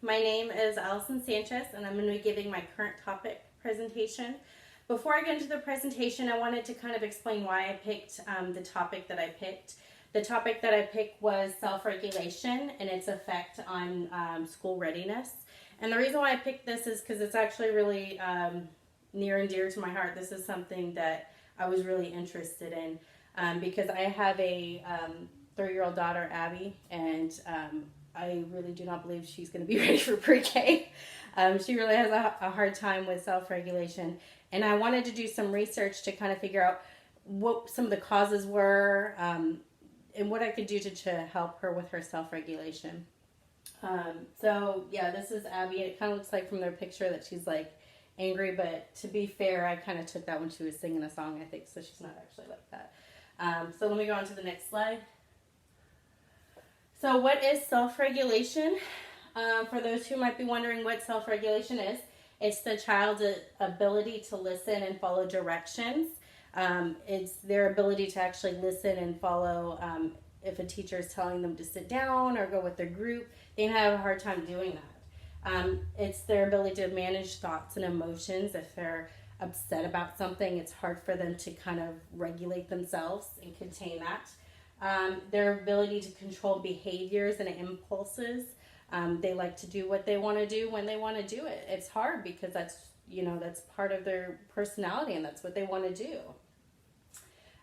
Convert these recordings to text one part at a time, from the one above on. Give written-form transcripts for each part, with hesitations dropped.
My name is Allison Sanchez, and I'm going to be giving my current topic presentation. Before I get into the presentation, I wanted to kind of explain why I picked the topic that I picked. The topic that I picked was self-regulation and its effect on school readiness. And the reason why I picked this is because it's actually really near and dear to my heart. This is something that I was really interested in because I have a 3-year-old daughter, Abby, and I really do not believe she's going to be ready for pre-K. She really has a hard time with self-regulation. And I wanted to do some research to kind of figure out what some of the causes were and what I could do to help her with her self-regulation. So, yeah, this is Abby. It kind of looks like from their picture that she's like angry, but to be fair, I kind of took that when she was singing a song, I think, so she's not actually like that. So let me go on to the next slide. So what is self-regulation? For those who might be wondering what self-regulation is, it's the child's ability to listen and follow directions. It's their ability to actually listen and follow if a teacher is telling them to sit down or go with their group. They have a hard time doing that. It's their ability to manage thoughts and emotions. If they're upset about something, it's hard for them to kind of regulate themselves and contain that. Their ability to control behaviors and impulses. They like to do what they want to do when they want to do it. It's hard because that's part of their personality and that's what they want to do.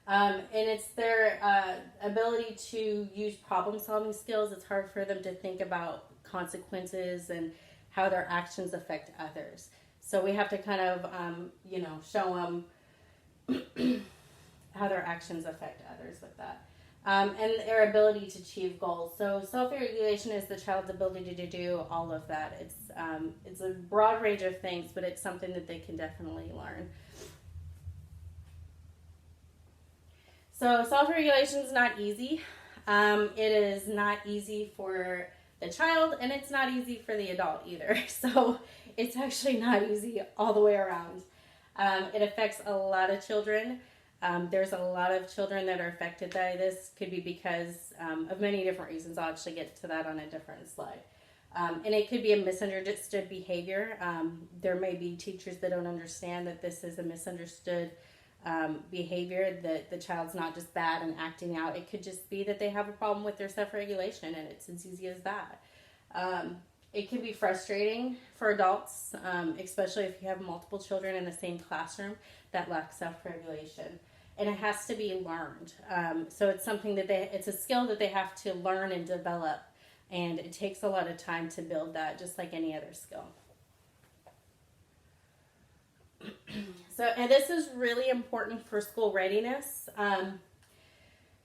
And it's their ability to use problem-solving skills. It's hard for them to think about consequences and how their actions affect others. So we have to kind of, show them how their actions affect others with that. And their ability to achieve goals. So self-regulation is the child's ability to do all of that. It's a broad range of things, but it's something that they can definitely learn. So self-regulation is not easy. It is not easy for the child, and it's not easy for the adult either. So it's actually not easy all the way around. It affects a lot of children. There's a lot of children that are affected by this. Could be because of many different reasons. I'll actually get to that on a different slide. And it could be a misunderstood behavior. There may be teachers that don't understand that this is a misunderstood behavior, that the child's not just bad and acting out. It could just be that they have a problem with their self-regulation, and it's as easy as that. It can be frustrating for adults, especially if you have multiple children in the same classroom that lack self-regulation. And it has to be learned. So it's something that it's a skill that they have to learn and develop. And it takes a lot of time to build that, just like any other skill. And this is really important for school readiness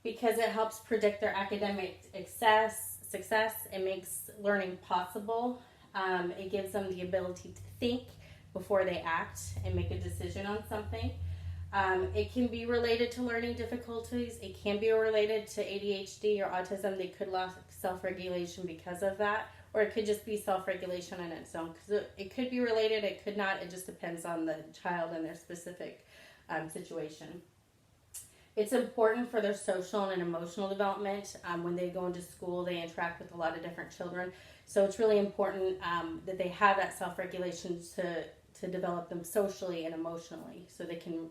because it helps predict their academic success. It makes learning possible. It gives them the ability to think before they act and make a decision on something. It can be related to learning difficulties. It can be related to ADHD or autism. They could lack self-regulation because of that. Or it could just be self-regulation on its own. Because it could be related, it could not. It just depends on the child and their specific situation. It's important for their social and emotional development. When they go into school, they interact with a lot of different children. So it's really important that they have that self-regulation to develop them socially and emotionally. So they can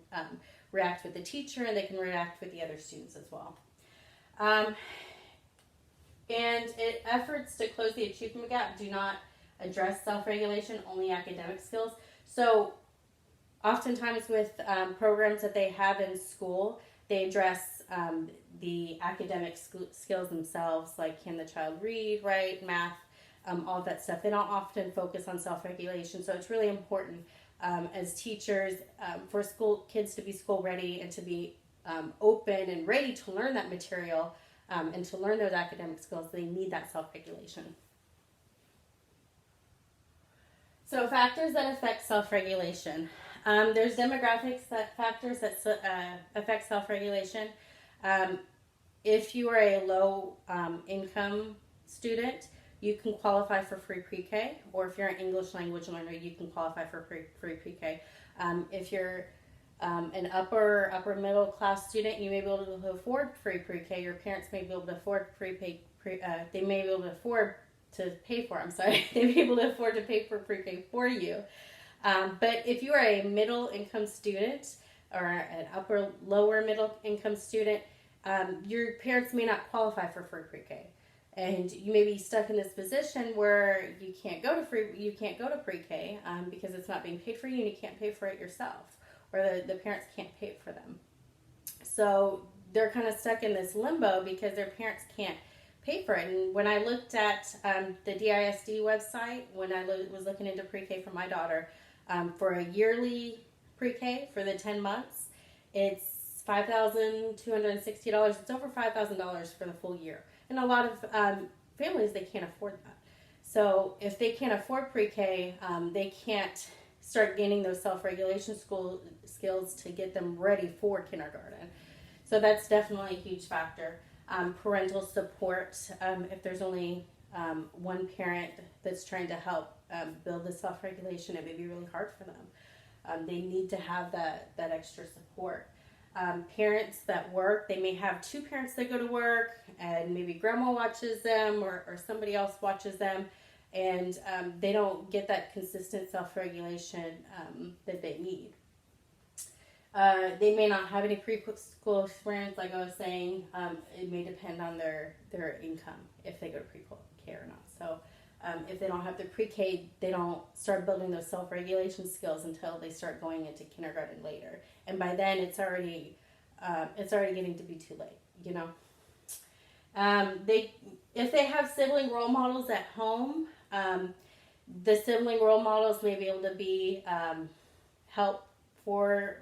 react with the teacher and they can react with the other students as well. And efforts to close the achievement gap do not address self-regulation, only academic skills. So oftentimes with programs that they have in school, they address the academic skills themselves, like can the child read, write, math, all of that stuff. They don't often focus on self-regulation. So it's really important as teachers for school kids to be school ready and to be open and ready to learn that material. And to learn those academic skills, they need that self-regulation. So factors that affect self-regulation. There's demographics factors that affect self-regulation. If you are a low income student, you can qualify for free pre-K, or if you're an English language learner, you can qualify for free pre-K. If you're an upper middle class student, you may be able to afford free pre-K. Your parents may be able to afford they may be able to afford pay for. I'm sorry, they may be able to afford to pay for pre-K for you. But if you are a middle income student or an upper lower middle income student, your parents may not qualify for free pre-K. And you may be stuck in this position where you can't go to pre-K because it's not being paid for you, and you can't pay for it yourself, or the parents can't pay it for them. So they're kind of stuck in this limbo because their parents can't pay for it. And when I looked at the DISD website, when I was looking into pre-K for my daughter, for a yearly pre-K for the 10 months, it's $5,260. It's over $5,000 for the full year. And a lot of families, they can't afford that. So if they can't afford pre-K, they can't start gaining those self-regulation skills to get them ready for kindergarten. So that's definitely a huge factor. Parental support, if there's only one parent that's trying to help build the self-regulation, it may be really hard for them. They need to have that extra support. Parents that work, they may have two parents that go to work, and maybe grandma watches them or somebody else watches them, and they don't get that consistent self-regulation that they need. They may not have any preschool experience, like I was saying. It may depend on their income if they go to pre-K or not. So if they don't have their pre-K, they don't start building those self-regulation skills until they start going into kindergarten later. And by then, it's already getting to be too late, you know. If they have sibling role models at home, the sibling role models may be able to be help for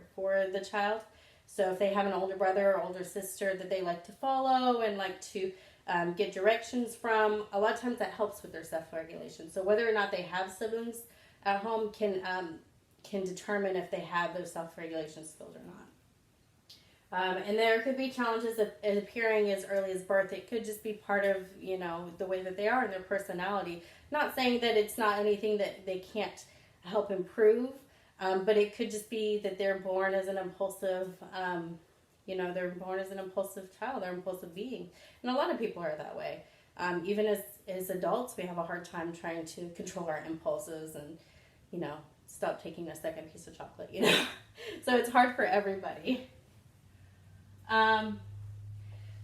the child. So if they have an older brother or older sister that they like to follow and like to get directions from, a lot of times that helps with their self-regulation. So whether or not they have siblings at home can determine if they have those self-regulation skills or not. And there could be challenges of appearing as early as birth. It could just be part of, you know, the way that they are and their personality. Not saying that it's not anything that they can't help improve, but it could just be that they're born as an impulsive, they're born as an impulsive child, they're an impulsive being. And a lot of people are that way. Even as adults, we have a hard time trying to control our impulses and, you know, stop taking a second piece of chocolate, you know. So it's hard for everybody.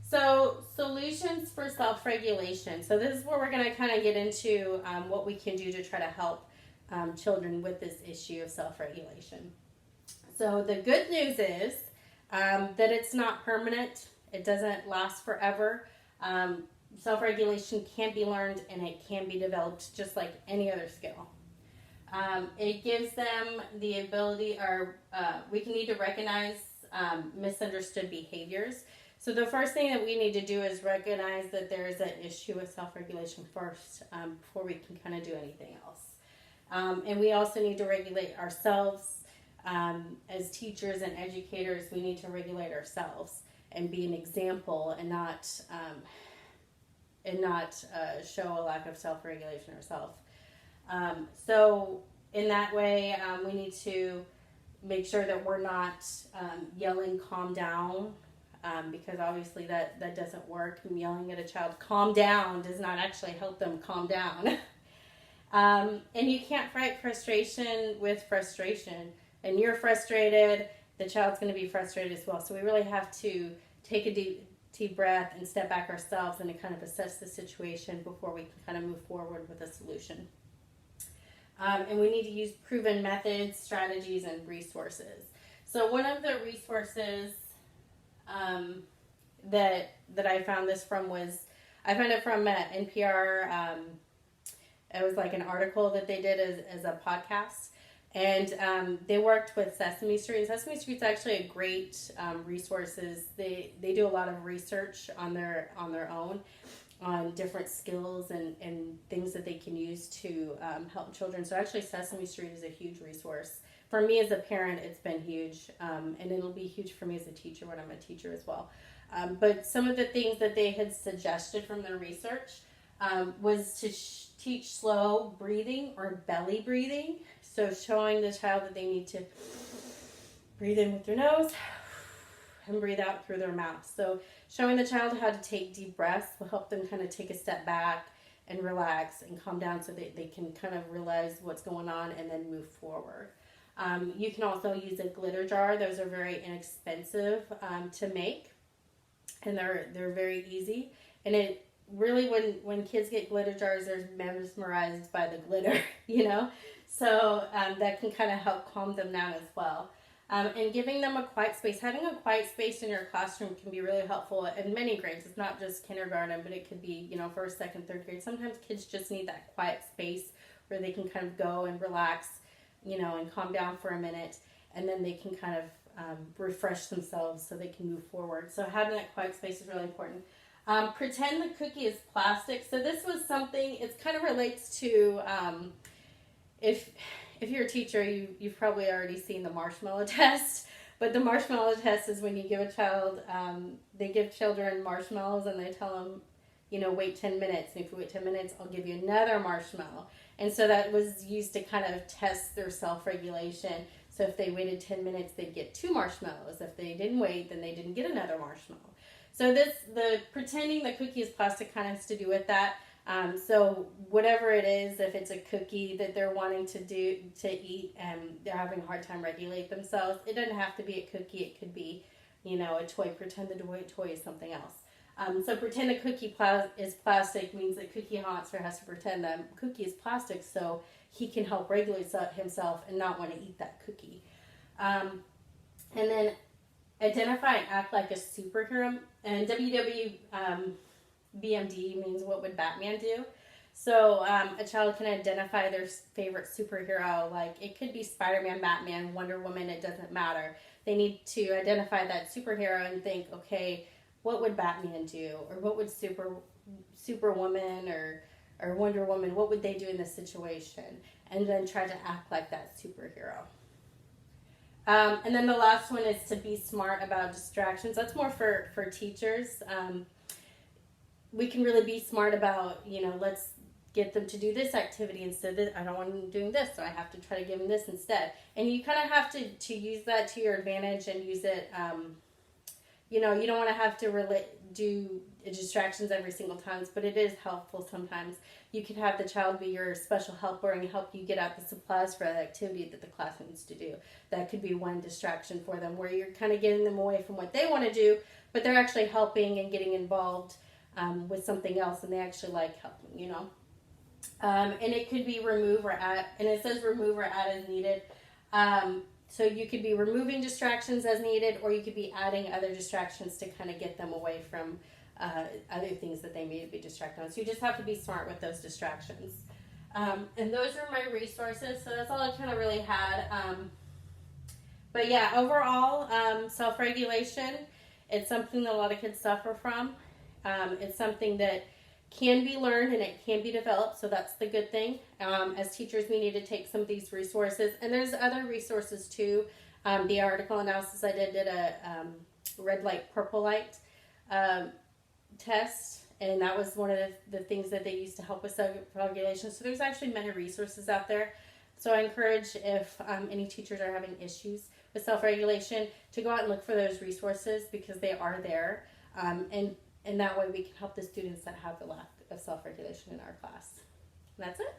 So solutions for self-regulation. So this is where we're going to kind of get into what we can do to try to help children with this issue of self-regulation. So the good news is that it's not permanent. It doesn't last forever. Self-regulation can be learned and it can be developed just like any other skill. It gives them the ability, we can need to recognize misunderstood behaviors. So the first thing that we need to do is recognize that there is an issue with self-regulation first before we can kind of do anything else. And we also need to regulate ourselves. As teachers and educators, we need to regulate ourselves and be an example and not show a lack of self-regulation ourselves. So in that way, we need to make sure that we're not yelling calm down, because obviously that doesn't work. Yelling at a child calm down does not actually help them calm down. And you can't fight frustration with frustration. And you're frustrated, the child's going to be frustrated as well. So we really have to take a deep breath and step back ourselves and to kind of assess the situation before we can kind of move forward with a solution. And we need to use proven methods, strategies, and resources. So one of the resources that I found this from I found it from NPR. It was like an article that they did as a podcast. And they worked with Sesame Street. Sesame Street's actually a great resources. They do a lot of research on their own on different skills and things that they can use to help children. So actually Sesame Street is a huge resource. For me as a parent, it's been huge. And it'll be huge for me as a teacher when I'm a teacher as well. But some of the things that they had suggested from their research was to teach slow breathing or belly breathing. So showing the child that they need to breathe in with their nose and breathe out through their mouth. So showing the child how to take deep breaths will help them kind of take a step back and relax and calm down so they can kind of realize what's going on and then move forward. You can also use a glitter jar. Those are very inexpensive to make, and they're very easy. And it really, when kids get glitter jars, they're mesmerized by the glitter, So that can kind of help calm them down as well. And giving them a quiet space. Having a quiet space in your classroom can be really helpful in many grades. It's not just kindergarten, but it could be, first, second, third grade. Sometimes kids just need that quiet space where they can kind of go and relax, and calm down for a minute. And then they can kind of refresh themselves so they can move forward. So having that quiet space is really important. Pretend the cookie is plastic. So this was something, it kind of relates to, if you're a teacher, you've probably already seen the marshmallow test. But the marshmallow test is when you give a child, they give children marshmallows and they tell them, wait 10 minutes. And if you wait 10 minutes, I'll give you another marshmallow. And so that was used to kind of test their self-regulation. So if they waited 10 minutes, they'd get 2 marshmallows. If they didn't wait, then they didn't get another marshmallow. So the pretending the cookie is plastic kind of has to do with that. So whatever it is, if it's a cookie that they're wanting to eat and they're having a hard time regulate themselves, it doesn't have to be a cookie. It could be, a toy. Pretend the toy is something else. So pretend the cookie is plastic means that Cookie Monster has to pretend that cookie is plastic so he can help regulate himself and not want to eat that cookie. And then identify and act like a superhero. And BMD means what would Batman do? So a child can identify their favorite superhero. Like it could be Spider-Man, Batman, Wonder Woman, it doesn't matter. They need to identify that superhero and think, okay, what would Batman do? Or what would Superwoman or Wonder Woman, what would they do in this situation? And then try to act like that superhero. And then the last one is to be smart about distractions. That's more for teachers. We can really be smart about, let's get them to do this activity instead of, I don't want them doing this, so I have to try to give them this instead. And you kind of have to use that to your advantage and use it, you don't want to have to do distractions every single time, but it is helpful sometimes. You could have the child be your special helper and help you get out the supplies for the activity that the class needs to do. That could be one distraction for them where you're kind of getting them away from what they want to do, but they're actually helping and getting involved with something else, and they actually like helping, And it could be remove or add, and it says remove or add as needed. So you could be removing distractions as needed, or you could be adding other distractions to kind of get them away from other things that they may be distracted on. So you just have to be smart with those distractions. And those are my resources. So that's all I kind of really had. But yeah, overall, self-regulation, it's something that a lot of kids suffer from. It's something that can be learned and it can be developed, so that's the good thing. As teachers, we need to take some of these resources, and there's other resources too. The article analysis I did a red light, purple light test, and that was one of the things that they used to help with self-regulation. So there's actually many resources out there. So I encourage, if any teachers are having issues with self-regulation, to go out and look for those resources because they are there. And that way we can help the students that have the lack of self-regulation in our class. And that's it.